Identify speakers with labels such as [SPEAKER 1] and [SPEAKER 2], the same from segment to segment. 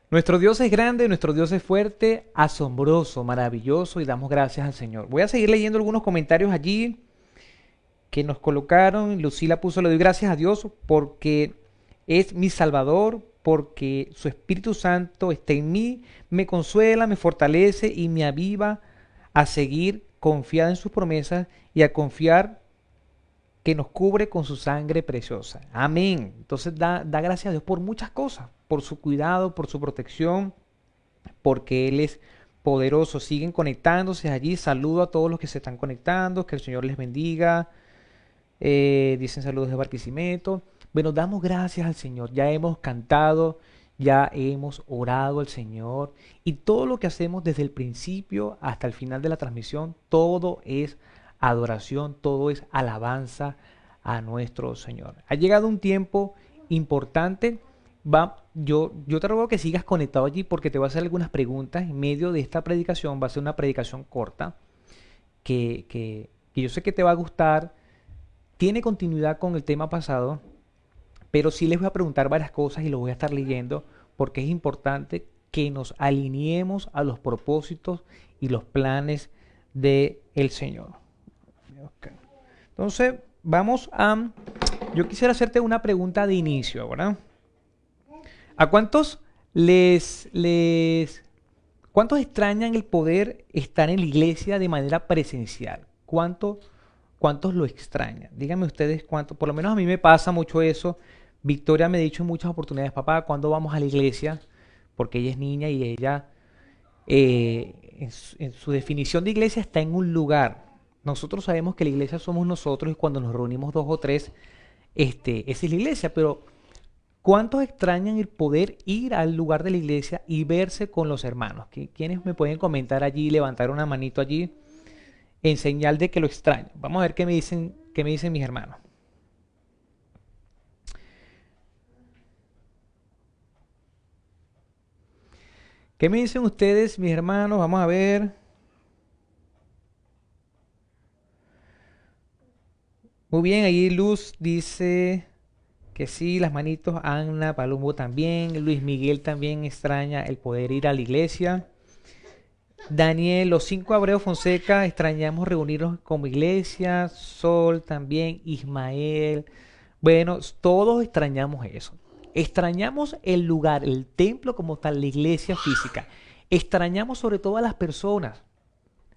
[SPEAKER 1] Nuestro Dios es grande, nuestro Dios es fuerte, asombroso, maravilloso y damos gracias al Señor. Voy a seguir leyendo algunos comentarios allí que nos colocaron. Lucila puso, le doy gracias a Dios porque es mi Salvador, porque su Espíritu Santo está en mí, me consuela, me fortalece y me aviva a seguir confiada en sus promesas y a confiar que nos cubre con su sangre preciosa. Amén. Entonces da gracias a Dios por muchas cosas, por su cuidado, por su protección, porque Él es poderoso. Siguen conectándose allí. Saludo a todos los que se están conectando. Que el Señor les bendiga. Dicen saludos de Barquisimeto. Bueno, damos gracias al Señor. Ya hemos cantado, ya hemos orado al Señor. Y todo lo que hacemos desde el principio hasta el final de la transmisión, todo es adoración, todo es alabanza a nuestro Señor. Ha llegado un tiempo importante. Yo te ruego que sigas conectado allí porque te voy a hacer algunas preguntas en medio de esta predicación. Va a ser una predicación corta que yo sé que te va a gustar. Tiene continuidad con el tema pasado, pero sí les voy a preguntar varias cosas y lo voy a estar leyendo porque es importante que nos alineemos a los propósitos y los planes del Señor. Ok. Entonces, yo quisiera hacerte una pregunta de inicio ahora. ¿A cuántos extrañan el poder estar en la iglesia de manera presencial? ¿Cuántos lo extrañan? Díganme ustedes cuántos. Por lo menos a mí me pasa mucho eso. Victoria me ha dicho en muchas oportunidades, papá, ¿cuándo vamos a la iglesia? Porque ella es niña y ella, en su definición de iglesia, está en un lugar. Nosotros sabemos que la iglesia somos nosotros y cuando nos reunimos dos o tres, esa es la iglesia, pero ¿cuántos extrañan el poder ir al lugar de la iglesia y verse con los hermanos? ¿Quiénes me pueden comentar allí, levantar una manito allí en señal de que lo extraño? Vamos a ver qué me dicen mis hermanos. ¿Qué me dicen ustedes, mis hermanos? Vamos a ver. Muy bien, ahí Luz dice que sí, las manitos. Ana, Palumbo también. Luis Miguel también extraña el poder ir a la iglesia. Daniel, los cinco Abreu Fonseca, extrañamos reunirnos como iglesia. Sol también, Ismael. Bueno, todos extrañamos eso. Extrañamos el lugar, el templo como tal, la iglesia física. Extrañamos sobre todo a las personas.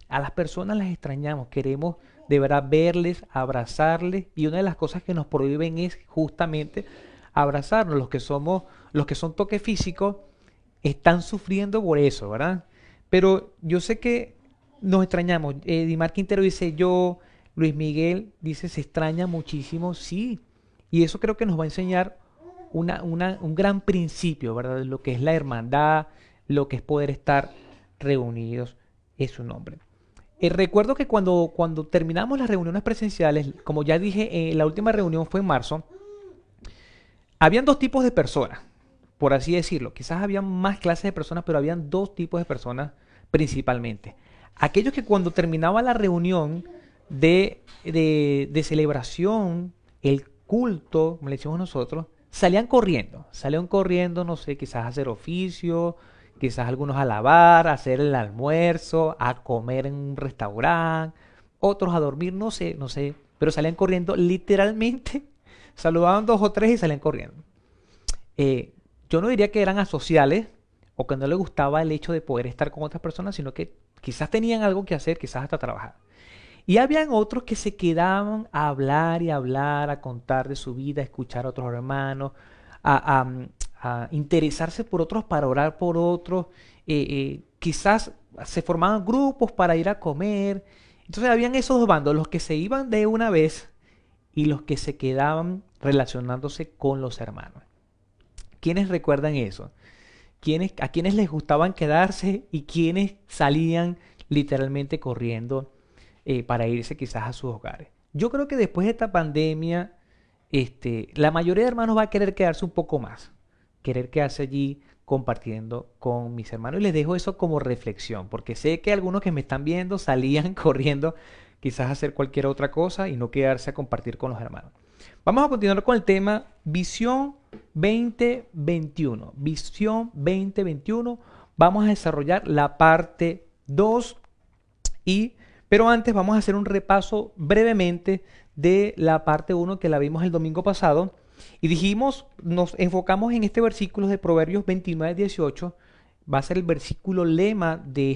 [SPEAKER 1] A las personas las extrañamos. Queremos de verdad verles, abrazarles. Y una de las cosas que nos prohíben es justamente abrazarnos. Los que son toque físico, están sufriendo por eso, ¿verdad? Pero yo sé que nos extrañamos. Dimar Quintero dice yo, Luis Miguel dice se extraña muchísimo, sí. Y eso creo que nos va a enseñar un gran principio, ¿verdad? De lo que es la hermandad, lo que es poder estar reunidos en su nombre. Recuerdo que cuando terminamos las reuniones presenciales, como ya dije, la última reunión fue en marzo, habían dos tipos de personas, por así decirlo. Quizás había más clases de personas, pero habían dos tipos de personas principalmente. Aquellos que cuando terminaba la reunión de celebración, el culto, como le decimos nosotros, salían corriendo, no sé, quizás a hacer oficio, quizás algunos a lavar, a hacer el almuerzo, a comer en un restaurante, otros a dormir, no sé, no sé, pero salían corriendo literalmente, saludaban dos o tres y salían corriendo. eh, yo no diría que eran asociales o que no les gustaba el hecho de poder estar con otras personas, sino que quizás tenían algo que hacer, quizás hasta trabajar. Y habían otros que se quedaban a hablar y hablar, a contar de su vida, a escuchar a otros hermanos, a interesarse por otros para orar por otros. Quizás se formaban grupos para ir a comer. Entonces habían esos dos bandos, los que se iban de una vez y los que se quedaban relacionándose con los hermanos. ¿Quiénes recuerdan eso? ¿A quiénes les gustaban quedarse y quiénes salían literalmente corriendo para irse quizás a sus hogares? Yo creo que después de esta pandemia, la mayoría de hermanos va a querer quedarse un poco más, querer quedarse allí compartiendo con mis hermanos. Y les dejo eso como reflexión, porque sé que algunos que me están viendo salían corriendo quizás a hacer cualquier otra cosa y no quedarse a compartir con los hermanos. Vamos a continuar con el tema visión 2021. Visión 2021. Vamos a desarrollar la parte 2 pero antes vamos a hacer un repaso brevemente de la parte 1 que la vimos el domingo pasado y dijimos, nos enfocamos en este versículo de Proverbios 29-18, va a ser el versículo lema de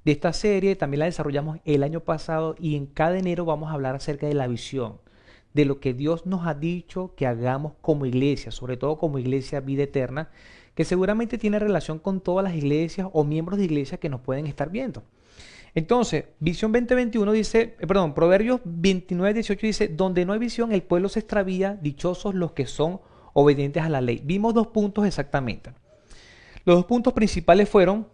[SPEAKER 1] esta serie, también la desarrollamos el año pasado y en cada enero vamos a hablar acerca de la visión, de lo que Dios nos ha dicho que hagamos como iglesia, sobre todo como iglesia Vida Eterna, que seguramente tiene relación con todas las iglesias o miembros de iglesia que nos pueden estar viendo. Entonces, Visión 2021 dice, Proverbios 29-18 dice, donde no hay visión, el pueblo se extravía, dichosos los que son obedientes a la ley. Vimos 2 puntos exactamente. Los 2 puntos principales fueron,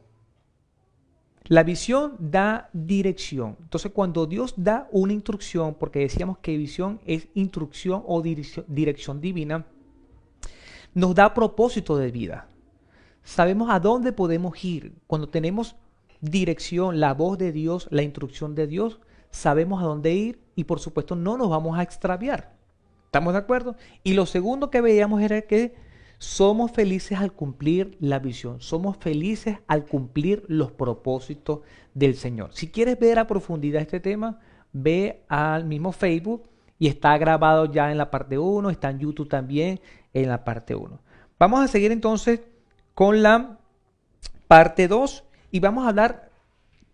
[SPEAKER 1] la visión da dirección. Entonces, cuando Dios da una instrucción, porque decíamos que visión es instrucción o dirección divina, nos da propósito de vida. Sabemos a dónde podemos ir. Cuando tenemos dirección, la voz de Dios, la instrucción de Dios, sabemos a dónde ir y por supuesto no nos vamos a extraviar. ¿Estamos de acuerdo? Y lo segundo que veíamos era que somos felices al cumplir la visión, somos felices al cumplir los propósitos del Señor. Si quieres ver a profundidad este tema, ve al mismo Facebook y está grabado ya en la parte 1, está en YouTube también en la parte 1. Vamos a seguir entonces con la parte 2 y vamos a hablar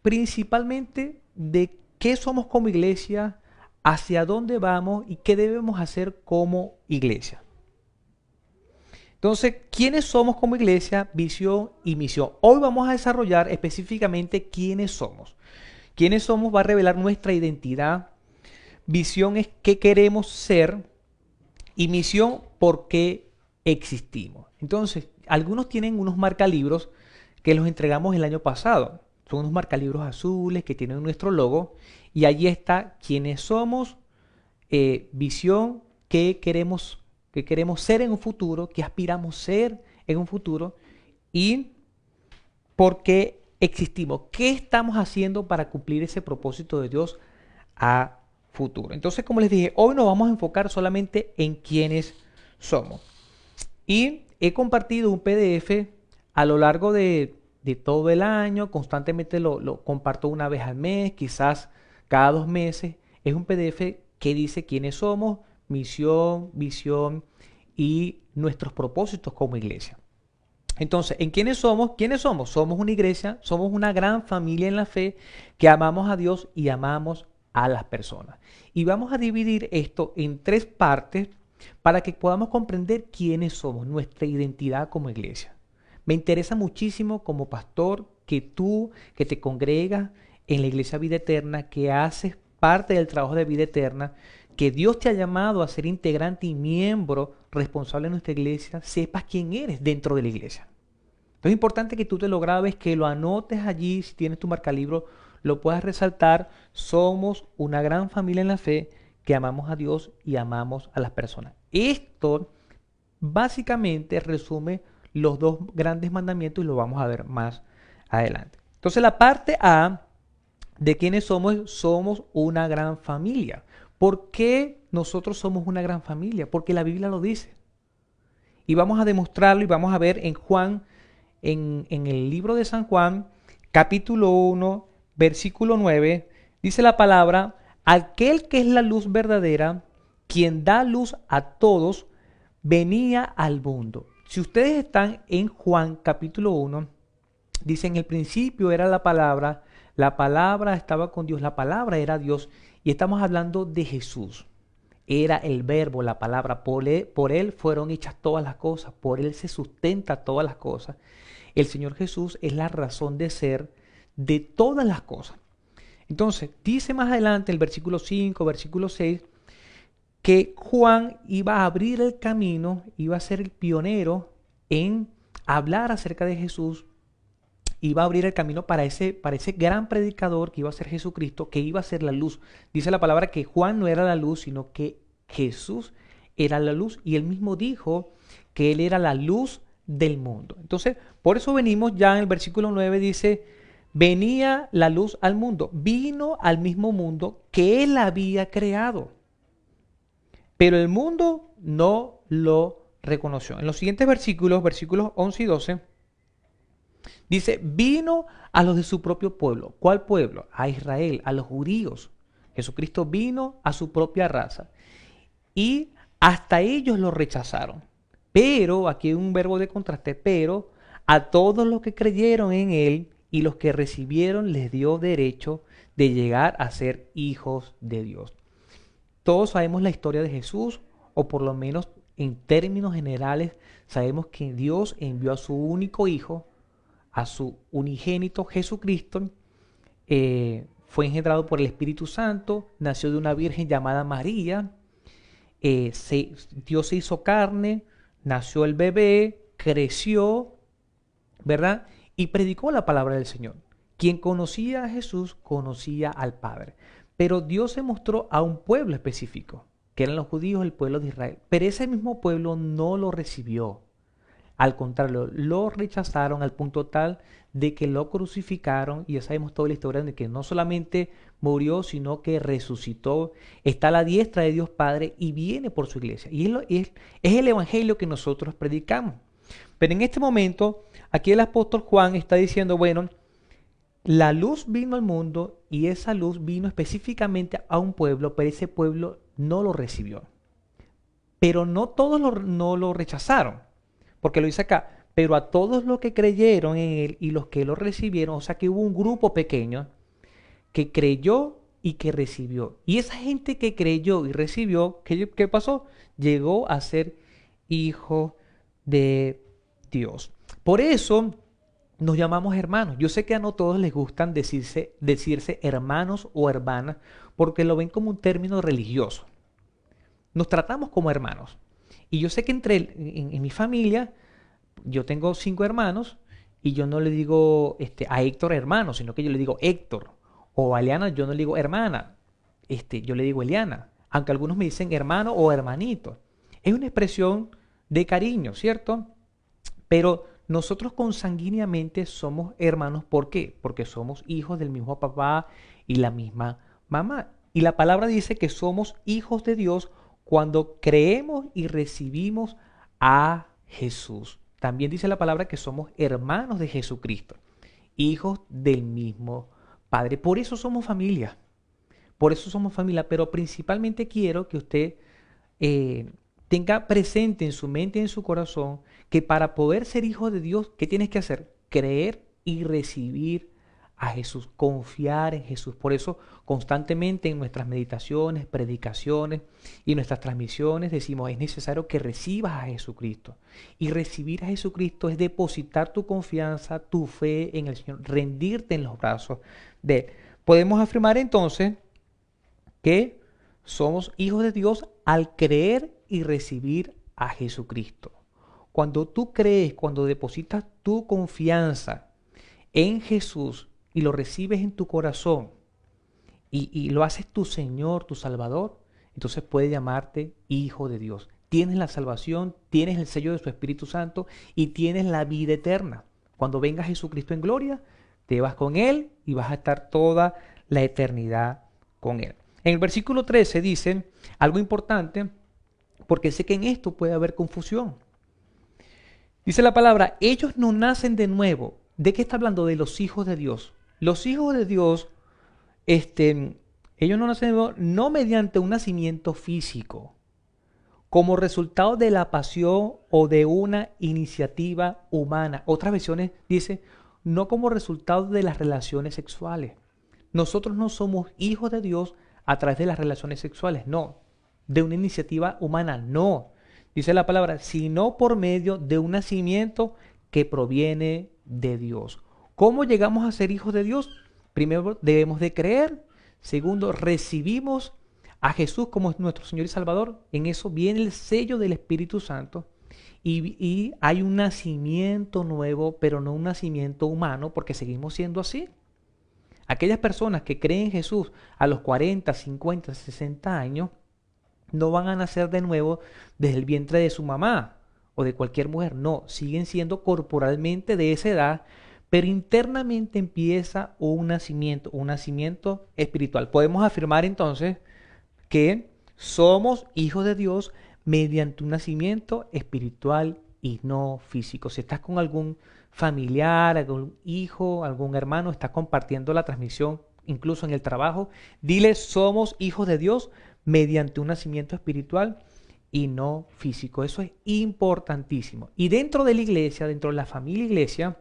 [SPEAKER 1] principalmente de qué somos como iglesia, hacia dónde vamos y qué debemos hacer como iglesia. Entonces, ¿quiénes somos como iglesia? Visión y misión. Hoy vamos a desarrollar específicamente quiénes somos. Quiénes somos va a revelar nuestra identidad. Visión es qué queremos ser y misión por qué existimos. Entonces, algunos tienen unos marcalibros que los entregamos el año pasado. Son unos marcalibros azules que tienen nuestro logo y allí está quiénes somos, visión, qué queremos ser en un futuro, qué aspiramos ser en un futuro y por qué existimos, qué estamos haciendo para cumplir ese propósito de Dios a futuro. Entonces, como les dije, hoy nos vamos a enfocar solamente en quiénes somos. Y he compartido un PDF a lo largo de todo el año, constantemente lo comparto una vez al mes, quizás cada 2 meses. Es un PDF que dice quiénes somos, misión, visión y nuestros propósitos como iglesia. Entonces, ¿en quiénes somos? ¿Quiénes somos? Somos una iglesia, somos una gran familia en la fe que amamos a Dios y amamos a las personas. Y vamos a dividir esto en 3 partes para que podamos comprender quiénes somos, nuestra identidad como iglesia. Me interesa muchísimo como pastor que tú, que te congregas en la Iglesia Vida Eterna, que haces parte del trabajo de Vida Eterna, que Dios te ha llamado a ser integrante y miembro responsable de nuestra iglesia, sepas quién eres dentro de la iglesia. Entonces es importante que tú te lo grabes, que lo anotes allí, si tienes tu marcalibro, lo puedas resaltar. Somos una gran familia en la fe que amamos a Dios y amamos a las personas. Esto básicamente resume los 2 grandes mandamientos y lo vamos a ver más adelante. Entonces la parte A de quiénes somos una gran familia. ¿Por qué nosotros somos una gran familia? Porque la Biblia lo dice. Y vamos a demostrarlo y vamos a ver en Juan, en el libro de San Juan, capítulo 1, versículo 9, dice la palabra, aquel que es la luz verdadera, quien da luz a todos, venía al mundo. Si ustedes están en Juan capítulo 1, dice en el principio era la palabra estaba con Dios, la palabra era Dios y estamos hablando de Jesús. Era el verbo, la palabra, por él fueron hechas todas las cosas, por él se sustenta todas las cosas. El Señor Jesús es la razón de ser de todas las cosas. Entonces, dice más adelante el versículo 5, versículo 6, que Juan iba a abrir el camino, iba a ser el pionero en hablar acerca de Jesús, iba a abrir el camino para ese gran predicador que iba a ser Jesucristo, que iba a ser la luz. Dice la palabra que Juan no era la luz, sino que Jesús era la luz y él mismo dijo que él era la luz del mundo. Entonces, por eso venimos ya en el versículo 9, dice, venía la luz al mundo, vino al mismo mundo que él había creado. Pero el mundo no lo reconoció. En los siguientes versículos, versículos 11 y 12, dice, vino a los de su propio pueblo. ¿Cuál pueblo? A Israel, a los judíos. Jesucristo vino a su propia raza. Y hasta ellos lo rechazaron. Pero, aquí hay un verbo de contraste, pero a todos los que creyeron en él y los que recibieron les dio derecho de llegar a ser hijos de Dios. Todos sabemos la historia de Jesús, o por lo menos en términos generales sabemos que Dios envió a su único hijo, a su unigénito Jesucristo, fue engendrado por el Espíritu Santo, nació de una virgen llamada María, Dios se hizo carne, nació el bebé, creció, ¿verdad? Y predicó la palabra del Señor. Quien conocía a Jesús conocía al Padre. Pero Dios se mostró a un pueblo específico, que eran los judíos, el pueblo de Israel. Pero ese mismo pueblo no lo recibió. Al contrario, lo rechazaron al punto tal de que lo crucificaron, y ya sabemos toda la historia de que no solamente murió, sino que resucitó, está a la diestra de Dios Padre y viene por su iglesia. Y es el evangelio que nosotros predicamos. Pero en este momento, aquí el apóstol Juan está diciendo, bueno, la luz vino al mundo y esa luz vino específicamente a un pueblo, pero ese pueblo no lo recibió. Pero no todos no lo rechazaron, porque lo dice acá, pero a todos los que creyeron en él y los que lo recibieron, o sea que hubo un grupo pequeño que creyó y que recibió. Y esa gente que creyó y recibió, ¿qué pasó? Llegó a ser hijo de Dios. Por eso nos llamamos hermanos. Yo sé que a no todos les gustan decirse hermanos o hermanas porque lo ven como un término religioso. Nos tratamos como hermanos. Y yo sé que en mi familia, yo tengo 5 hermanos y yo no le digo a Héctor hermano, sino que yo le digo Héctor. O a Eliana yo no le digo hermana, yo le digo Eliana. Aunque algunos me dicen hermano o hermanito. Es una expresión de cariño, ¿cierto? Pero nosotros consanguíneamente somos hermanos. ¿Por qué? Porque somos hijos del mismo papá y la misma mamá. Y la palabra dice que somos hijos de Dios cuando creemos y recibimos a Jesús. También dice la palabra que somos hermanos de Jesucristo, hijos del mismo Padre. Por eso somos familia. Por eso somos familia. Pero principalmente quiero que usted tenga presente en su mente y en su corazón que para poder ser hijo de Dios, ¿qué tienes que hacer? Creer y recibir a Jesús, confiar en Jesús. Por eso constantemente en nuestras meditaciones, predicaciones y nuestras transmisiones decimos, es necesario que recibas a Jesucristo. Y recibir a Jesucristo es depositar tu confianza, tu fe en el Señor, rendirte en los brazos de Él. Podemos afirmar entonces que somos hijos de Dios al creer y recibir a Jesucristo. Cuando tú crees, cuando depositas tu confianza en Jesús y lo recibes en tu corazón y lo haces tu Señor, tu Salvador, entonces puedes llamarte hijo de Dios. Tienes la salvación, tienes el sello de su Espíritu Santo y tienes la vida eterna. Cuando venga Jesucristo en gloria, te vas con Él y vas a estar toda la eternidad con Él. En el versículo 13 dice algo importante, porque sé que en esto puede haber confusión. Dice la palabra, ellos no nacen de nuevo. ¿De qué está hablando? De los hijos de Dios. Los hijos de Dios, ellos no nacen de nuevo, no mediante un nacimiento físico, como resultado de la pasión o de una iniciativa humana. Otras versiones dicen, no como resultado de las relaciones sexuales. Nosotros no somos hijos de Dios a través de las relaciones sexuales, no. De una iniciativa humana, no. Dice la palabra, sino por medio de un nacimiento que proviene de Dios. ¿Cómo llegamos a ser hijos de Dios? Primero debemos de creer. Segundo, recibimos a Jesús como nuestro Señor y Salvador. En eso viene el sello del Espíritu Santo. Y hay un nacimiento nuevo, pero no un nacimiento humano, porque seguimos siendo así. Aquellas personas que creen en Jesús a los 40, 50, 60 años, no van a nacer de nuevo desde el vientre de su mamá o de cualquier mujer. No, siguen siendo corporalmente de esa edad, pero internamente empieza un nacimiento espiritual. Podemos afirmar entonces que somos hijos de Dios mediante un nacimiento espiritual y no físico. Si estás con algún familiar, algún hijo, algún hermano, estás compartiendo la transmisión, incluso en el trabajo, dile, somos hijos de Dios mediante un nacimiento espiritual y no físico. Eso es importantísimo. Y dentro de la iglesia, dentro de la familia iglesia,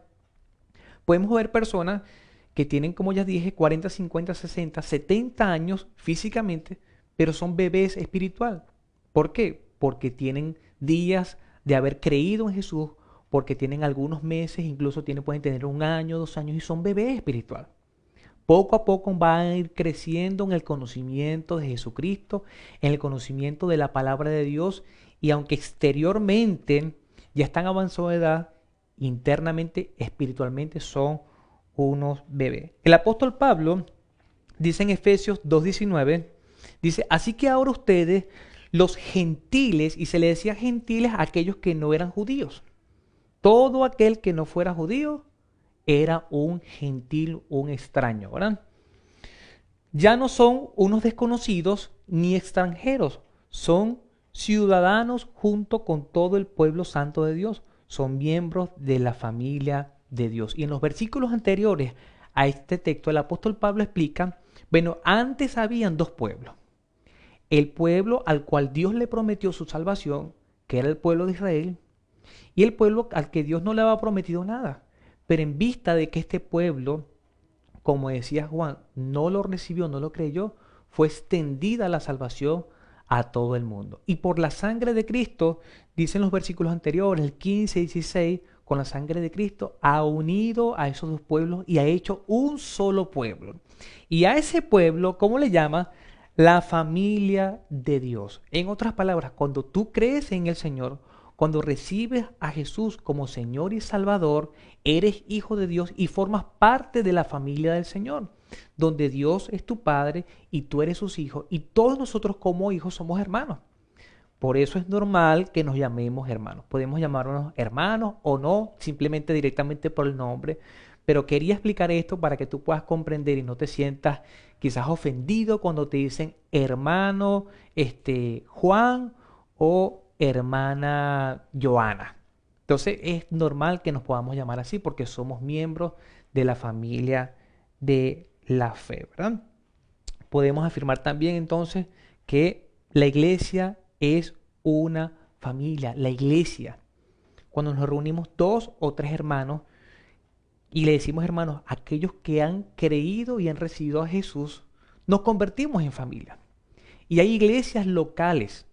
[SPEAKER 1] podemos ver personas que tienen, como ya dije, 40, 50, 60, 70 años físicamente, pero son bebés espiritual. ¿Por qué? Porque tienen días de haber creído en Jesús, porque tienen algunos meses, incluso pueden tener 1 año, 2 años y son bebés espiritual. Poco a poco van a ir creciendo en el conocimiento de Jesucristo, en el conocimiento de la palabra de Dios, y aunque exteriormente ya están avanzados de edad, internamente, espiritualmente son unos bebés. El apóstol Pablo dice en Efesios 2:19, dice, así que ahora ustedes, los gentiles, y se le decía gentiles a aquellos que no eran judíos. Todo aquel que no fuera judío era un gentil, un extraño, ¿verdad? Ya no son unos desconocidos ni extranjeros, son ciudadanos junto con todo el pueblo santo de Dios, son miembros de la familia de Dios. Y en los versículos anteriores a este texto, el apóstol Pablo explica, bueno, antes habían dos pueblos. El pueblo al cual Dios le prometió su salvación, que era el pueblo de Israel, y el pueblo al que Dios no le había prometido nada. Pero en vista de que este pueblo, como decía Juan, no lo recibió, no lo creyó, fue extendida la salvación a todo el mundo. Y por la sangre de Cristo, dicen los versículos anteriores, el 15 y 16, con la sangre de Cristo ha unido a esos dos pueblos y ha hecho un solo pueblo. Y a ese pueblo, ¿cómo le llama? La familia de Dios. En otras palabras, cuando tú crees en el Señor, cuando recibes a Jesús como Señor y Salvador, eres hijo de Dios y formas parte de la familia del Señor, donde Dios es tu Padre y tú eres sus hijos, y todos nosotros como hijos somos hermanos. Por eso es normal que nos llamemos hermanos. Podemos llamarnos hermanos o no, simplemente directamente por el nombre. Pero quería explicar esto para que tú puedas comprender y no te sientas quizás ofendido cuando te dicen hermano Juan o hermana Joana. Entonces es normal que nos podamos llamar así porque somos miembros de la familia de la fe, ¿verdad? Podemos afirmar también entonces que la iglesia es una familia. La iglesia, cuando nos reunimos 2 o 3 hermanos y le decimos hermanos, aquellos que han creído y han recibido a Jesús, nos convertimos en familia. Y hay iglesias locales.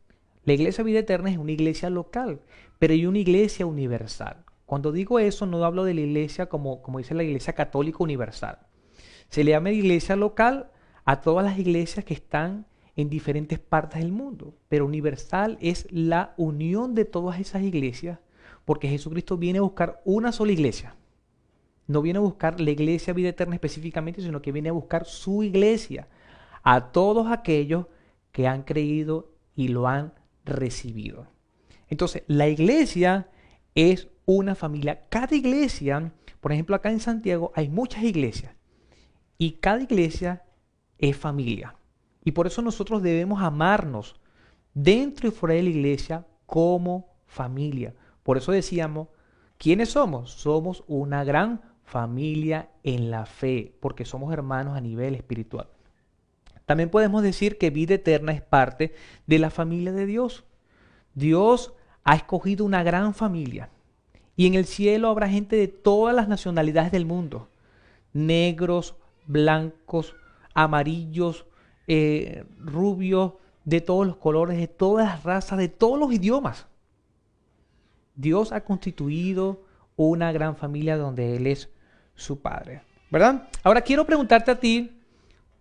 [SPEAKER 1] La iglesia Vida Eterna es una iglesia local, pero hay una iglesia universal. Cuando digo eso, no hablo de la iglesia como dice la iglesia católica universal. Se le llama iglesia local a todas las iglesias que están en diferentes partes del mundo, pero universal es la unión de todas esas iglesias, porque Jesucristo viene a buscar una sola iglesia. No viene a buscar la iglesia Vida Eterna específicamente, sino que viene a buscar su iglesia, a todos aquellos que han creído y lo han recibido. Entonces, la iglesia es una familia. Cada iglesia, por ejemplo, acá en Santiago hay muchas iglesias y cada iglesia es familia. Y por eso nosotros debemos amarnos dentro y fuera de la iglesia como familia. Por eso decíamos, ¿quiénes somos? Somos una gran familia en la fe, porque somos hermanos a nivel espiritual. También podemos decir que Vida Eterna es parte de la familia de Dios. Dios ha escogido una gran familia y en el cielo habrá gente de todas las nacionalidades del mundo, negros, blancos, amarillos, rubios, de todos los colores, de todas las razas, de todos los idiomas. Dios ha constituido una gran familia donde Él es su Padre, ¿verdad? Ahora quiero preguntarte a ti,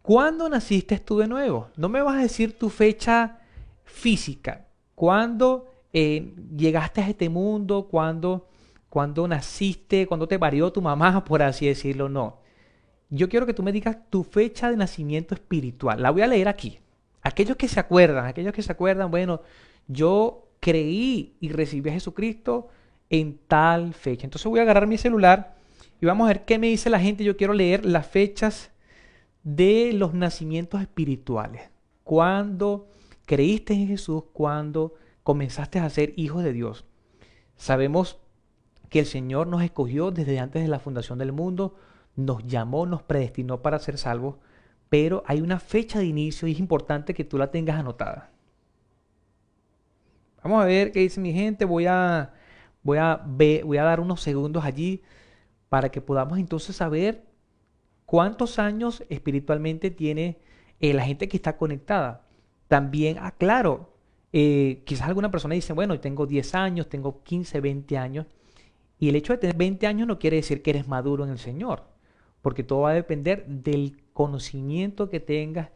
[SPEAKER 1] ¿cuándo naciste tú de nuevo? No me vas a decir tu fecha física. ¿Cuándo llegaste a este mundo? ¿Cuándo naciste? ¿Cuándo te parió tu mamá, por así decirlo? No. Yo quiero que tú me digas tu fecha de nacimiento espiritual. La voy a leer aquí. Aquellos que se acuerdan, bueno, yo creí y recibí a Jesucristo en tal fecha. Entonces voy a agarrar mi celular y vamos a ver qué me dice la gente. Yo quiero leer las fechas de los nacimientos espirituales. ¿Cuándo creíste en Jesús? ¿Cuándo comenzaste a ser hijo de Dios. Sabemos que el Señor nos escogió desde antes de la fundación del mundo, nos llamó, nos predestinó para ser salvos, pero hay una fecha de inicio y es importante que tú la tengas anotada. Vamos a ver qué dice mi gente. Voy a dar unos segundos allí para que podamos entonces saber cuántos años espiritualmente tiene la gente que está conectada. También aclaro, quizás alguna persona dice, bueno, tengo 10 años, tengo 15, 20 años. Y el hecho de tener 20 años no quiere decir que eres maduro en el Señor, porque todo va a depender del conocimiento que tengas,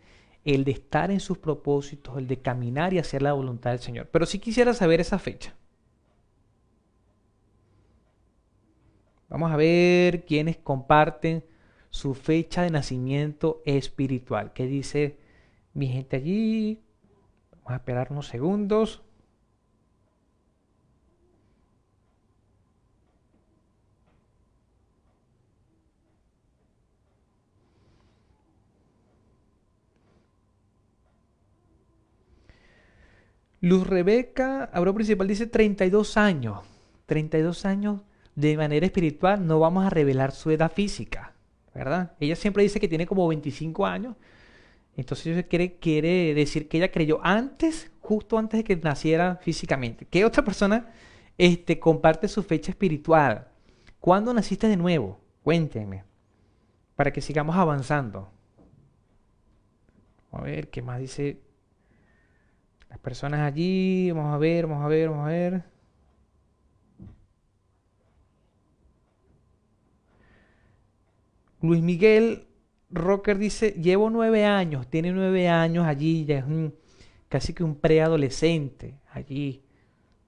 [SPEAKER 1] el de estar en sus propósitos, el de caminar y hacer la voluntad del Señor. Pero sí quisiera saber esa fecha. Vamos a ver quiénes comparten su fecha de nacimiento espiritual. ¿Qué dice mi gente allí? Vamos a esperar unos segundos. Luz Rebeca, Aurora Principal, dice 32 años. 32 años de manera espiritual, no vamos a revelar su edad física, ¿verdad? Ella siempre dice que tiene como 25 años. Entonces eso quiere decir que ella creyó antes, justo antes de que naciera físicamente. ¿Qué otra persona comparte su fecha espiritual? ¿Cuándo naciste de nuevo? Cuéntenme, para que sigamos avanzando. Vamos a ver qué más dice las personas allí. Vamos a ver, vamos a ver, vamos a ver. Luis Miguel Rocker dice, llevo 9 años, tiene 9 años allí, ya es casi que un preadolescente allí.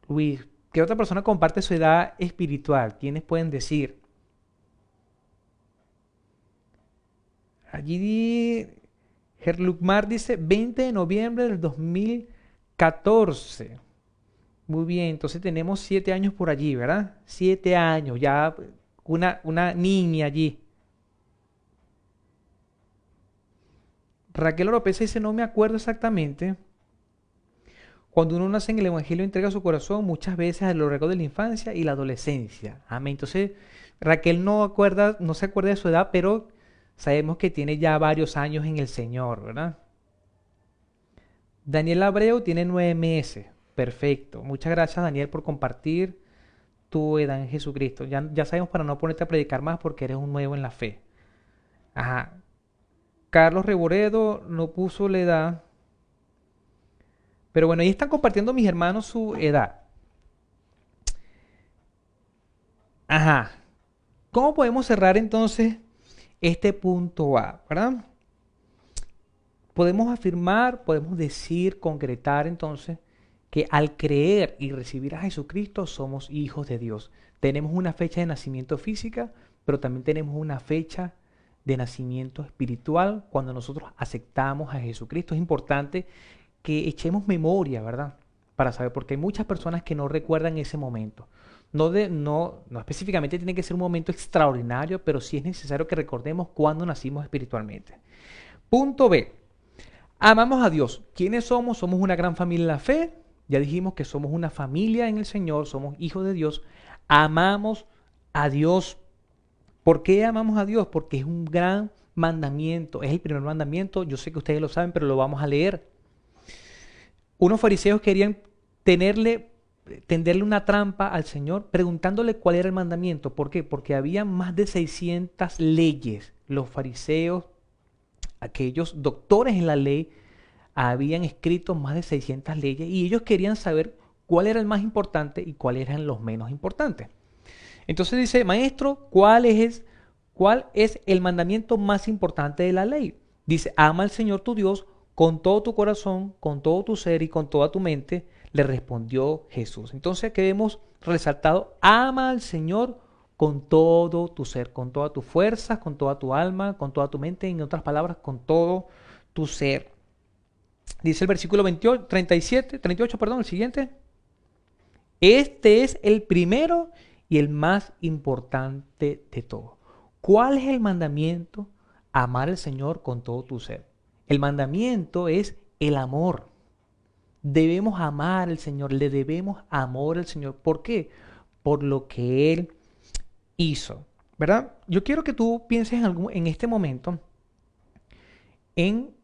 [SPEAKER 1] Luis, ¿qué otra persona comparte su edad espiritual? ¿Quiénes pueden decir? Allí Gerlukmar dice 20 de noviembre del 2014. Muy bien, entonces tenemos 7 años por allí, ¿verdad? 7 años, ya una niña allí. Raquel Oropesa dice, no me acuerdo exactamente. Cuando uno nace en el Evangelio entrega su corazón muchas veces a lo largo de la infancia y la adolescencia. Amén. Entonces, Raquel no se acuerda de su edad, pero sabemos que tiene ya varios años en el Señor, ¿verdad? Daniel Abreu tiene 9 meses. Perfecto. Muchas gracias, Daniel, por compartir tu edad en Jesucristo. Ya sabemos para no ponerte a predicar más porque eres un nuevo en la fe. Ajá. Carlos Reboredo no puso la edad. Pero bueno, ahí están compartiendo mis hermanos su edad. Ajá. ¿Cómo podemos cerrar entonces este punto A, ¿verdad? Podemos afirmar, podemos decir, concretar entonces que al creer y recibir a Jesucristo somos hijos de Dios. Tenemos una fecha de nacimiento física, pero también tenemos una fecha de nacimiento espiritual cuando nosotros aceptamos a Jesucristo. Es importante que echemos memoria, ¿verdad? Para saber, porque hay muchas personas que no recuerdan ese momento. No específicamente tiene que ser un momento extraordinario, pero sí es necesario que recordemos cuándo nacimos espiritualmente. Punto B. Amamos a Dios. ¿Quiénes somos? Somos una gran familia en la fe. Ya dijimos que somos una familia en el Señor, somos hijos de Dios. Amamos a Dios. ¿Por qué amamos a Dios? Porque es un gran mandamiento, es el primer mandamiento. Yo sé que ustedes lo saben, pero lo vamos a leer. Unos fariseos querían tenderle una trampa al Señor preguntándole cuál era el mandamiento. ¿Por qué? Porque había más de 600 leyes. Los fariseos, aquellos doctores en la ley, habían escrito más de 600 leyes y ellos querían saber cuál era el más importante y cuáles eran los menos importantes. Entonces dice, maestro, ¿cuál es el mandamiento más importante de la ley? Dice, ama al Señor tu Dios con todo tu corazón, con todo tu ser y con toda tu mente, le respondió Jesús. Entonces aquí vemos resaltado, ama al Señor con todo tu ser, con toda tu fuerza, con toda tu alma, con toda tu mente, en otras palabras, con todo tu ser. Dice el versículo 38, el siguiente. Este es el primero y el más importante de todos. ¿Cuál es el mandamiento? Amar al Señor con todo tu ser. El mandamiento es el amor. Debemos amar al Señor, le debemos amor al Señor. ¿Por qué? Por lo que Él hizo, ¿verdad? Yo quiero que tú pienses en este momento en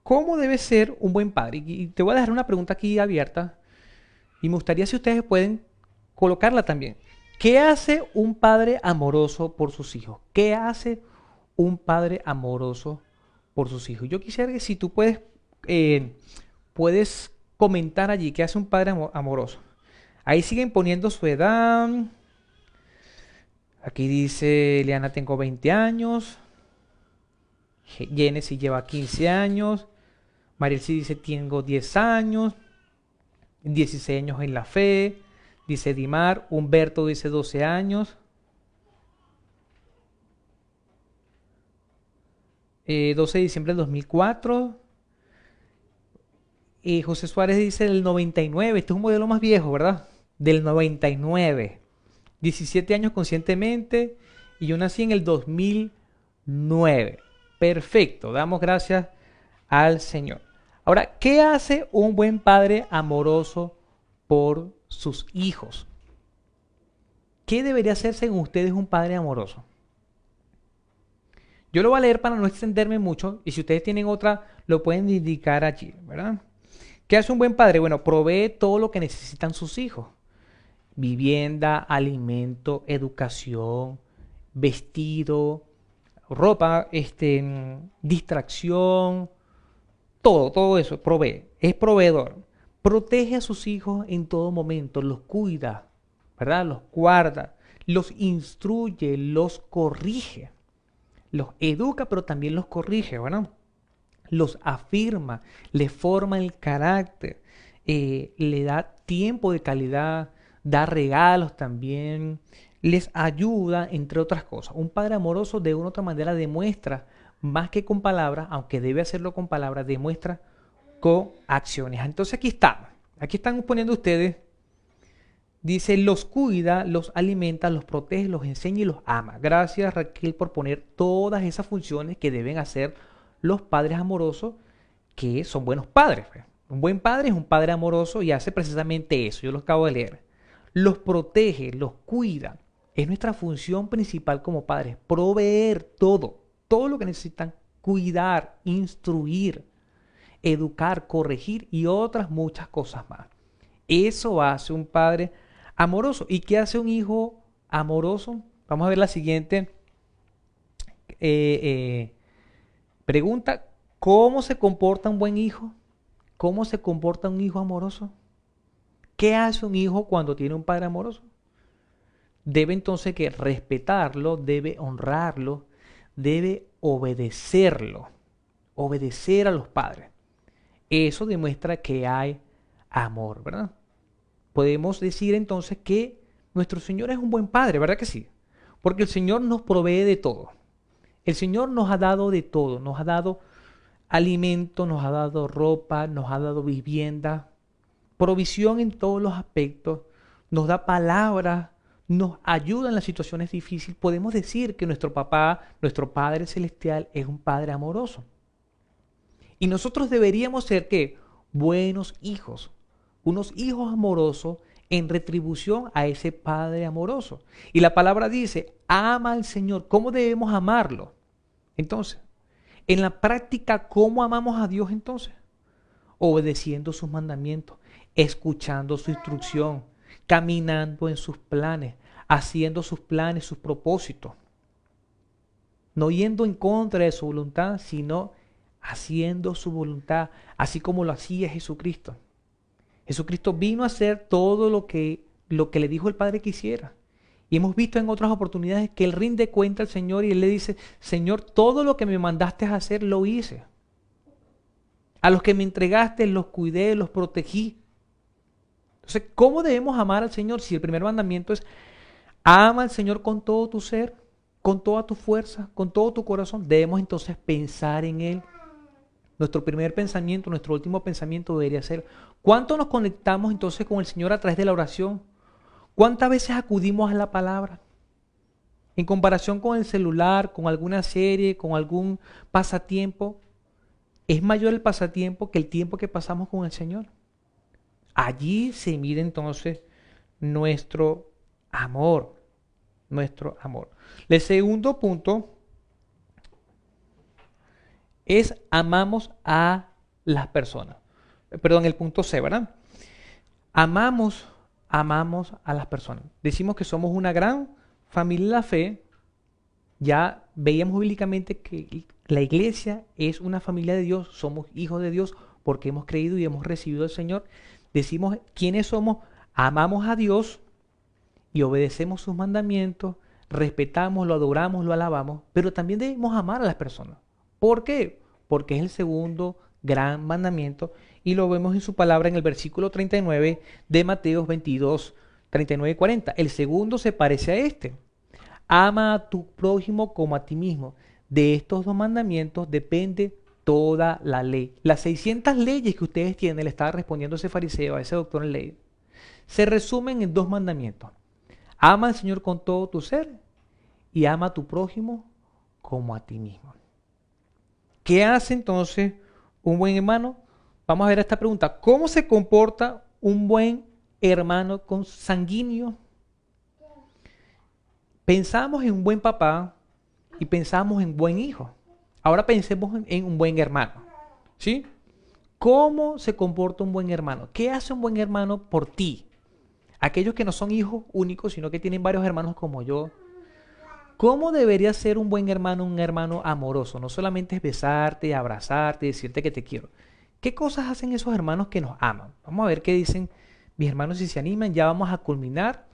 [SPEAKER 1] cómo debe ser un buen padre. Y te voy a dejar una pregunta aquí abierta y me gustaría si ustedes pueden colocarla también. ¿Qué hace un padre amoroso por sus hijos? ¿Qué hace un padre amoroso por sus hijos? Yo quisiera que si tú puedes comentar allí qué hace un padre amoroso. Ahí siguen poniendo su edad. Aquí dice, Liana, tengo 20 años. Genesis lleva 15 años. Marielsi dice, tengo 10 años. 16 años en la fe. Dice Dimar. Humberto dice 12 años. 12 de diciembre del 2004. José Suárez dice del 99. Este es un modelo más viejo, ¿verdad? Del 99. 17 años conscientemente. Y yo nací en el 2009. Perfecto. Damos gracias al Señor. Ahora, ¿qué hace un buen padre amoroso por sus hijos? ¿Qué debería hacer según ustedes un padre amoroso? Yo lo voy a leer para no extenderme mucho y si ustedes tienen otra, lo pueden indicar allí, ¿verdad? ¿Qué hace un buen padre? Bueno, provee todo lo que necesitan sus hijos. Vivienda, alimento, educación, vestido, ropa, distracción, todo eso provee. Es proveedor. Protege a sus hijos en todo momento, los cuida, ¿verdad? Los guarda, los instruye, los corrige. Los educa, pero también los corrige, ¿verdad? Los afirma, les forma el carácter, le da tiempo de calidad, da regalos también, les ayuda, entre otras cosas. Un padre amoroso de una u otra manera demuestra, más que con palabras, aunque debe hacerlo con palabras, demuestra con acciones. Entonces aquí están poniendo ustedes, dice, los cuida, los alimenta, los protege, los enseña y los ama. Gracias Raquel por poner todas esas funciones que deben hacer los padres amorosos, que son buenos padres. Un buen padre es un padre amoroso y hace precisamente eso, yo lo acabo de leer. Los protege, los cuida. Es nuestra función principal como padres, proveer todo lo que necesitan, cuidar, instruir, educar, corregir y otras muchas cosas más. Eso hace un padre amoroso. ¿Y qué hace un hijo amoroso? Vamos a ver la siguiente pregunta. ¿Cómo se comporta un buen hijo? ¿Cómo se comporta un hijo amoroso? ¿Qué hace un hijo cuando tiene un padre amoroso? Debe entonces que respetarlo, debe honrarlo, debe obedecerlo, obedecer a los padres. Eso demuestra que hay amor, ¿verdad? Podemos decir entonces que nuestro Señor es un buen Padre, ¿verdad que sí? Porque el Señor nos provee de todo. El Señor nos ha dado de todo, nos ha dado alimento, nos ha dado ropa, nos ha dado vivienda, provisión en todos los aspectos, nos da palabras, nos ayuda en las situaciones difíciles. Podemos decir que nuestro papá, nuestro Padre Celestial es un Padre amoroso. Y nosotros deberíamos ser, ¿qué? Buenos hijos, unos hijos amorosos en retribución a ese Padre amoroso. Y la palabra dice, ama al Señor. ¿Cómo debemos amarlo? Entonces, en la práctica, ¿cómo amamos a Dios entonces? Obedeciendo sus mandamientos, escuchando su instrucción, caminando en sus planes, haciendo sus planes, sus propósitos. No yendo en contra de su voluntad, sino haciendo su voluntad, así como lo hacía Jesucristo. Jesucristo vino a hacer todo lo que le dijo el Padre que hiciera. Y hemos visto en otras oportunidades que Él rinde cuenta al Señor y Él le dice, Señor, todo lo que me mandaste a hacer, lo hice. A los que me entregaste, los cuidé, los protegí. Entonces, ¿cómo debemos amar al Señor? Si el primer mandamiento es, ama al Señor con todo tu ser, con toda tu fuerza, con todo tu corazón, debemos entonces pensar en Él. Nuestro primer pensamiento, nuestro último pensamiento debería ser, ¿cuánto nos conectamos entonces con el Señor a través de la oración? ¿Cuántas veces acudimos a la palabra? En comparación con el celular, con alguna serie, con algún pasatiempo, ¿es mayor el pasatiempo que el tiempo que pasamos con el Señor? Allí se mide entonces nuestro amor, nuestro amor. El segundo punto es amamos a las personas. Perdón, el punto C, ¿verdad? Amamos, amamos a las personas. Decimos que somos una gran familia de la fe. Ya veíamos bíblicamente que la iglesia es una familia de Dios, somos hijos de Dios porque hemos creído y hemos recibido al Señor. Decimos quiénes somos, amamos a Dios y obedecemos sus mandamientos, respetamos, lo adoramos, lo alabamos, pero también debemos amar a las personas. ¿Por qué? Porque es el segundo gran mandamiento y lo vemos en su palabra en el versículo 39 de Mateo 22, 39 y 40. El segundo se parece a este. Ama a tu prójimo como a ti mismo. De estos dos mandamientos depende toda la ley. Las 600 leyes que ustedes tienen, le estaba respondiendo ese fariseo, a ese doctor en ley, se resumen en dos mandamientos. Ama al Señor con todo tu ser y ama a tu prójimo como a ti mismo. ¿Qué hace entonces un buen hermano? Vamos a ver esta pregunta. ¿Cómo se comporta un buen hermano consanguíneo? Pensamos en un buen papá y pensamos en buen hijo. Ahora pensemos en un buen hermano. ¿Sí? ¿Cómo se comporta un buen hermano? ¿Qué hace un buen hermano por ti? Aquellos que no son hijos únicos, sino que tienen varios hermanos como yo. ¿Cómo debería ser un buen hermano, un hermano amoroso? No solamente es besarte, abrazarte, decirte que te quiero. ¿Qué cosas hacen esos hermanos que nos aman? Vamos a ver qué dicen mis hermanos si se animan. Ya vamos a culminar,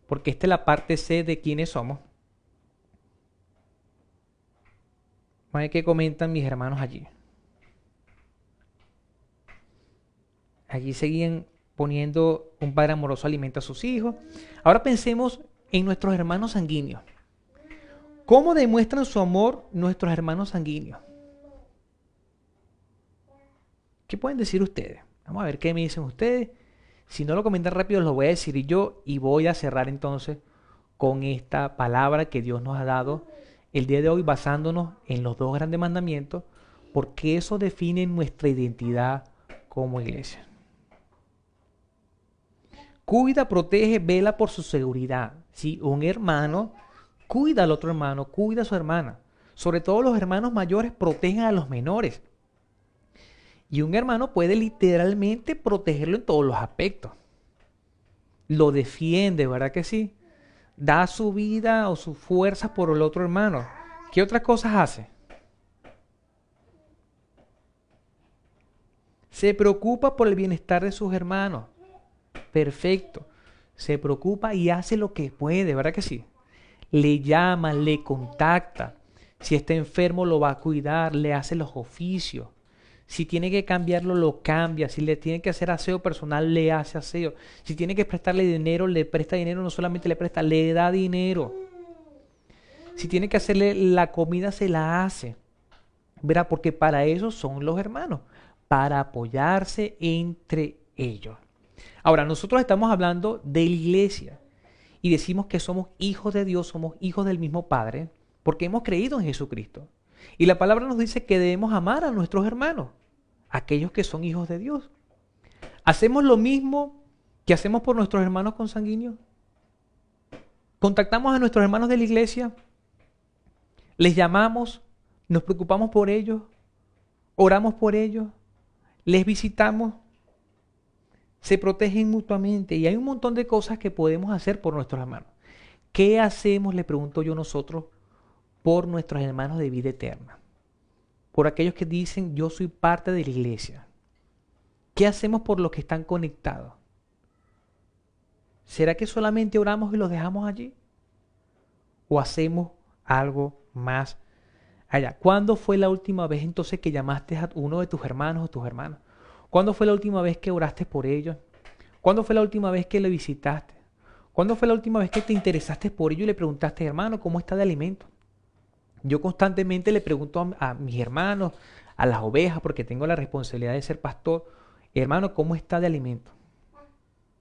[SPEAKER 1] porque esta es la parte C de quiénes somos. Vamos a ver qué comentan mis hermanos allí. Allí seguían poniendo un padre amoroso alimenta a sus hijos. Ahora pensemos en nuestros hermanos sanguíneos. ¿Cómo demuestran su amor nuestros hermanos sanguíneos? ¿Qué pueden decir ustedes? Vamos a ver qué me dicen ustedes. Si no lo comentan rápido, lo voy a decir yo y voy a cerrar entonces con esta palabra que Dios nos ha dado el día de hoy basándonos en los dos grandes mandamientos porque eso define nuestra identidad como iglesia. Cuida, protege, vela por su seguridad. ¿Sí? Un hermano cuida al otro hermano, cuida a su hermana. Sobre todo los hermanos mayores protegen a los menores. Y un hermano puede literalmente protegerlo en todos los aspectos. Lo defiende, ¿verdad que sí? Da su vida o sus fuerzas por el otro hermano. ¿Qué otras cosas hace? Se preocupa por el bienestar de sus hermanos. Perfecto. Se preocupa y hace lo que puede, ¿verdad que sí? Le llama, le contacta. Si está enfermo lo va a cuidar, le hace los oficios. Si tiene que cambiarlo, lo cambia. Si le tiene que hacer aseo personal, le hace aseo. Si tiene que prestarle dinero, le presta dinero. No solamente le presta, le da dinero. Si tiene que hacerle la comida, se la hace. ¿Verdad? Porque para eso son los hermanos. Para apoyarse entre ellos. Ahora, nosotros estamos hablando de la iglesia. Y decimos que somos hijos de Dios, somos hijos del mismo Padre. Porque hemos creído en Jesucristo. Y la palabra nos dice que debemos amar a nuestros hermanos, aquellos que son hijos de Dios. ¿Hacemos lo mismo que hacemos por nuestros hermanos consanguíneos? ¿Contactamos a nuestros hermanos de la iglesia? ¿Les llamamos? ¿Nos preocupamos por ellos? ¿Oramos por ellos? ¿Les visitamos? Se protegen mutuamente y hay un montón de cosas que podemos hacer por nuestros hermanos. ¿Qué hacemos, le pregunto yo, nosotros por nuestros hermanos de vida eterna? Por aquellos que dicen yo soy parte de la iglesia. ¿Qué hacemos por los que están conectados? ¿Será que solamente oramos y los dejamos allí? ¿O hacemos algo más allá? ¿Cuándo fue la última vez entonces que llamaste a uno de tus hermanos o tus hermanas? ¿Cuándo fue la última vez que oraste por ellos? ¿Cuándo fue la última vez que le visitaste? ¿Cuándo fue la última vez que te interesaste por ellos y le preguntaste, hermano, ¿cómo está de alimento? Yo constantemente le pregunto a mis hermanos, a las ovejas, porque tengo la responsabilidad de ser pastor, hermano, ¿cómo está de alimento?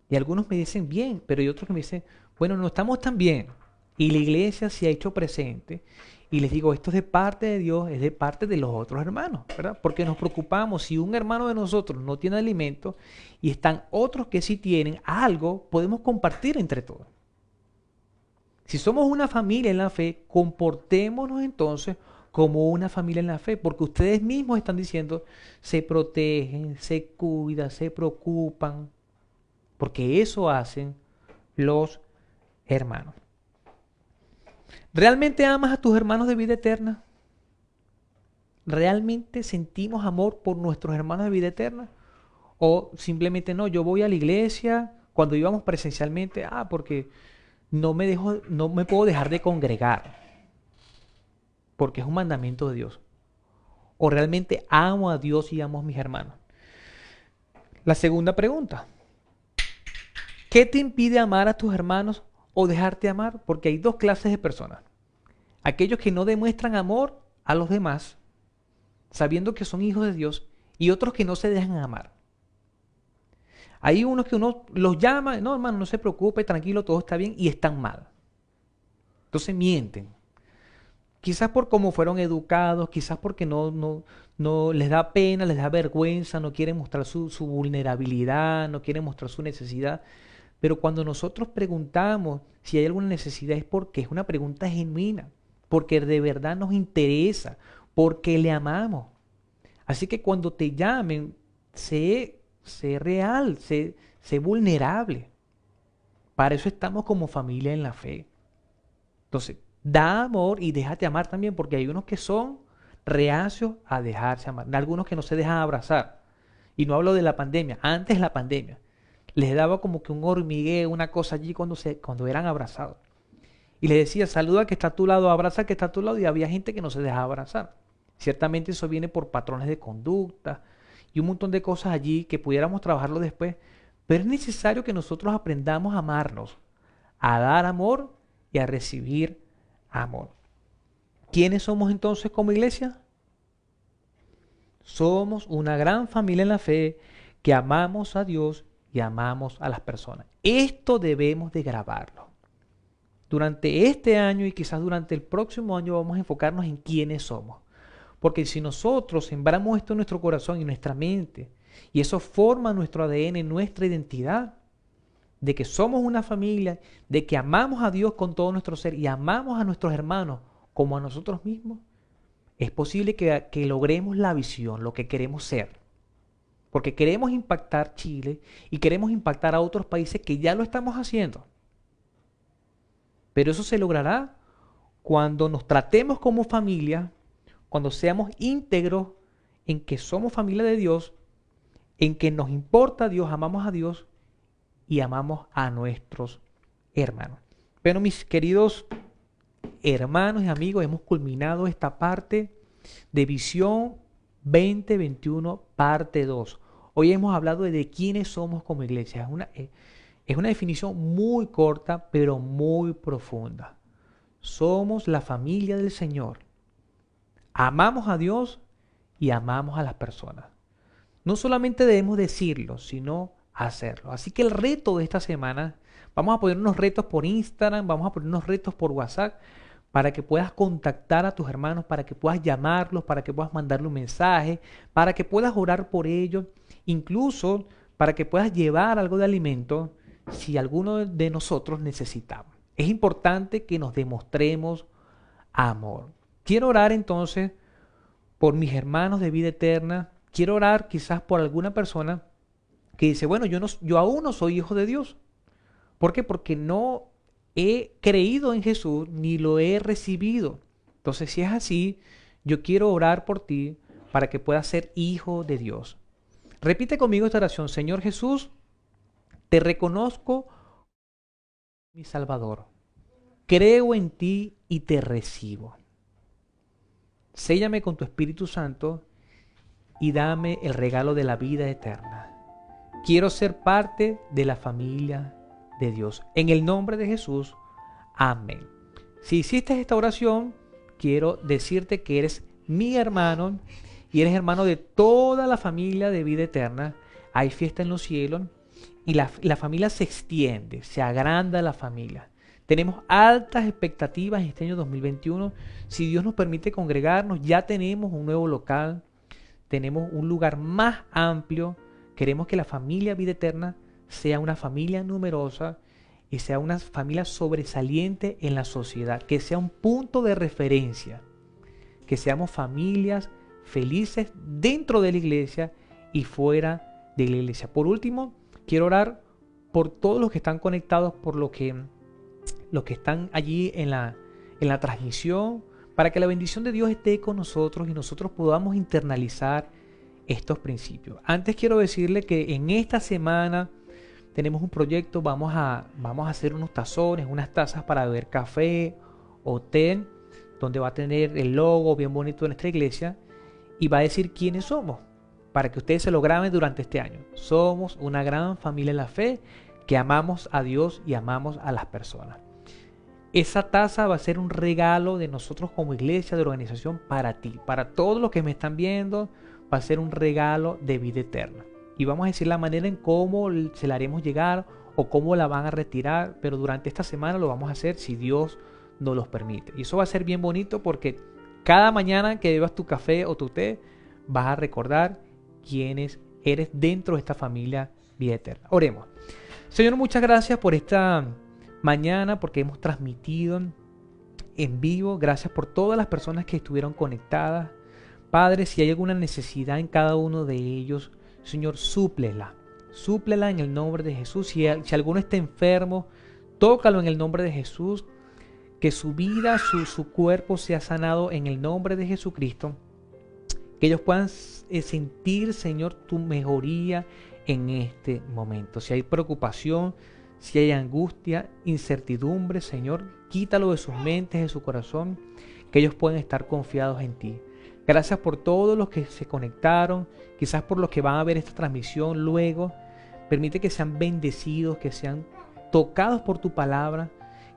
[SPEAKER 1] Y algunos me dicen bien, pero hay otros que me dicen, bueno, no estamos tan bien. Y la iglesia se ha hecho presente. Y les digo, esto es de parte de Dios, es de parte de los otros hermanos, ¿verdad? Porque nos preocupamos, si un hermano de nosotros no tiene alimento y están otros que sí tienen algo, podemos compartir entre todos. Si somos una familia en la fe, comportémonos entonces como una familia en la fe, porque ustedes mismos están diciendo, se protegen, se cuidan, se preocupan, porque eso hacen los hermanos. ¿Realmente amas a tus hermanos de vida eterna? ¿Realmente sentimos amor por nuestros hermanos de vida eterna? ¿O simplemente no, yo voy a la iglesia cuando íbamos presencialmente, porque no me puedo dejar de congregar, porque es un mandamiento de Dios? ¿O realmente amo a Dios y amo a mis hermanos? La segunda pregunta, ¿qué te impide amar a tus hermanos o dejarte amar? Porque hay dos clases de personas. Aquellos que no demuestran amor a los demás, sabiendo que son hijos de Dios, y otros que no se dejan amar. Hay unos que uno los llama, no hermano, no se preocupe, tranquilo, todo está bien, y están mal. Entonces mienten. Quizás por cómo fueron educados, quizás porque no les da pena, les da vergüenza, no quieren mostrar su vulnerabilidad, no quieren mostrar su necesidad. Pero cuando nosotros preguntamos si hay alguna necesidad es porque es una pregunta genuina, porque de verdad nos interesa, porque le amamos. Así que cuando te llamen, sé real, sé vulnerable. Para eso estamos como familia en la fe. Entonces, da amor y déjate amar también, porque hay unos que son reacios a dejarse amar. Algunos que no se dejan abrazar. Y no hablo de la pandemia, antes de la pandemia. Les daba como que un hormigueo, una cosa allí cuando eran abrazados. Y les decía, saluda al que está a tu lado, abraza al que está a tu lado, y había gente que no se dejaba abrazar. Ciertamente eso viene por patrones de conducta y un montón de cosas allí que pudiéramos trabajarlo después. Pero es necesario que nosotros aprendamos a amarnos, a dar amor y a recibir amor. ¿Quiénes somos entonces como iglesia? Somos una gran familia en la fe que amamos a Dios y amamos a las personas. Esto debemos de grabarlo. Durante este año y quizás durante el próximo año vamos a enfocarnos en quiénes somos. Porque si nosotros sembramos esto en nuestro corazón y nuestra mente, y eso forma nuestro ADN, nuestra identidad, de que somos una familia, de que amamos a Dios con todo nuestro ser y amamos a nuestros hermanos como a nosotros mismos, es posible que logremos la visión, lo que queremos ser. Porque queremos impactar Chile y queremos impactar a otros países que ya lo estamos haciendo. Pero eso se logrará cuando nos tratemos como familia, cuando seamos íntegros en que somos familia de Dios, en que nos importa a Dios, amamos a Dios y amamos a nuestros hermanos. Pero mis queridos hermanos y amigos, hemos culminado esta parte de Visión 2021, parte 2. Hoy hemos hablado de quiénes somos como iglesia. Es una definición muy corta, pero muy profunda. Somos la familia del Señor. Amamos a Dios y amamos a las personas. No solamente debemos decirlo, sino hacerlo. Así que el reto de esta semana, vamos a poner unos retos por Instagram, vamos a poner unos retos por WhatsApp, para que puedas contactar a tus hermanos, para que puedas llamarlos, para que puedas mandarle un mensaje, para que puedas orar por ellos, incluso para que puedas llevar algo de alimento si alguno de nosotros necesitamos. Es importante que nos demostremos amor. Quiero orar entonces por mis hermanos de vida eterna. Quiero orar quizás por alguna persona que dice, bueno, yo aún no soy hijo de Dios. ¿Por qué? Porque no he creído en Jesús ni lo he recibido. Entonces, si es así, yo quiero orar por ti para que puedas ser hijo de Dios. Repite conmigo esta oración. Señor Jesús, te reconozco como mi Salvador. Creo en ti y te recibo. Séllame con tu Espíritu Santo y dame el regalo de la vida eterna. Quiero ser parte de la familia de Dios. En el nombre de Jesús. Amén. Si hiciste esta oración, quiero decirte que eres mi hermano y eres hermano de toda la familia de vida eterna. Hay fiesta en los cielos y la familia se extiende, se agranda la familia. Tenemos altas expectativas en este año 2021. Si Dios nos permite congregarnos, ya tenemos un nuevo local, tenemos un lugar más amplio. Queremos que la familia Vida Eterna sea una familia numerosa y sea una familia sobresaliente en la sociedad, que sea un punto de referencia, que seamos familias felices dentro de la iglesia y fuera de la iglesia. Por último, quiero orar por todos los que están conectados, por los que están allí en la transmisión, para que la bendición de Dios esté con nosotros y nosotros podamos internalizar estos principios. Antes quiero decirle que en esta semana tenemos un proyecto, vamos a hacer unos tazones, unas tazas para beber café o té, donde va a tener el logo bien bonito de nuestra iglesia y va a decir quiénes somos, para que ustedes se lo graben durante este año. Somos una gran familia en la fe que amamos a Dios y amamos a las personas. Esa taza va a ser un regalo de nosotros como iglesia, de organización, para ti, para todos los que me están viendo. Va a ser un regalo de vida eterna. Y vamos a decir la manera en cómo se la haremos llegar o cómo la van a retirar, pero durante esta semana lo vamos a hacer si Dios nos los permite. Y eso va a ser bien bonito porque cada mañana que bebas tu café o tu té, vas a recordar quiénes eres dentro de esta familia Vida Eterna. Oremos. Señor, muchas gracias por esta mañana, porque hemos transmitido en vivo. Gracias por todas las personas que estuvieron conectadas. Padre, si hay alguna necesidad en cada uno de ellos, Señor, súplela en el nombre de Jesús. Si alguno está enfermo, tócalo en el nombre de Jesús. Que su vida, su cuerpo sea sanado en el nombre de Jesucristo. Que ellos puedan sentir, Señor, tu mejoría en este momento. Si hay preocupación, si hay angustia, incertidumbre, Señor, quítalo de sus mentes, de su corazón, que ellos puedan estar confiados en ti. Gracias por todos los que se conectaron, quizás por los que van a ver esta transmisión luego. Permite que sean bendecidos, que sean tocados por tu palabra,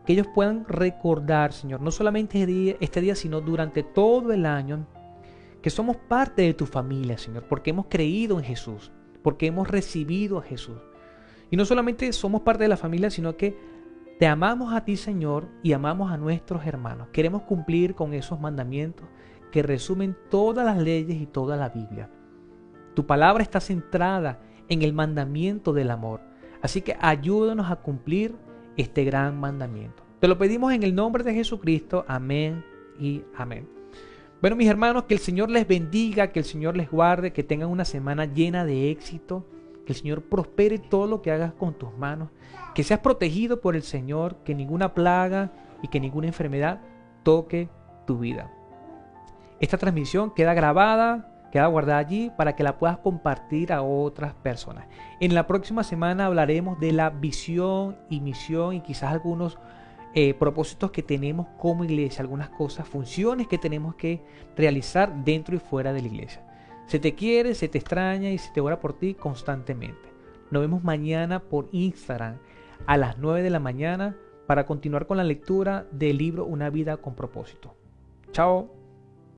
[SPEAKER 1] que ellos puedan recordar, Señor, no solamente este día, sino durante todo el año, que somos parte de tu familia, Señor, porque hemos creído en Jesús, porque hemos recibido a Jesús. Y no solamente somos parte de la familia, sino que te amamos a ti, Señor, y amamos a nuestros hermanos. Queremos cumplir con esos mandamientos que resumen todas las leyes y toda la Biblia. Tu palabra está centrada en el mandamiento del amor. Así que ayúdanos a cumplir este gran mandamiento. Te lo pedimos en el nombre de Jesucristo. Amén y amén. Bueno, mis hermanos, que el Señor les bendiga, que el Señor les guarde, que tengan una semana llena de éxito, que el Señor prospere todo lo que hagas con tus manos, que seas protegido por el Señor, que ninguna plaga y que ninguna enfermedad toque tu vida. Esta transmisión queda grabada, queda guardada allí para que la puedas compartir a otras personas. En la próxima semana hablaremos de la visión y misión y quizás algunos propósitos que tenemos como iglesia, algunas cosas, funciones que tenemos que realizar dentro y fuera de la iglesia. Se te quiere, se te extraña y se te ora por ti constantemente. Nos vemos mañana por Instagram a las 9 de la mañana para continuar con la lectura del libro Una vida con propósito. Chao.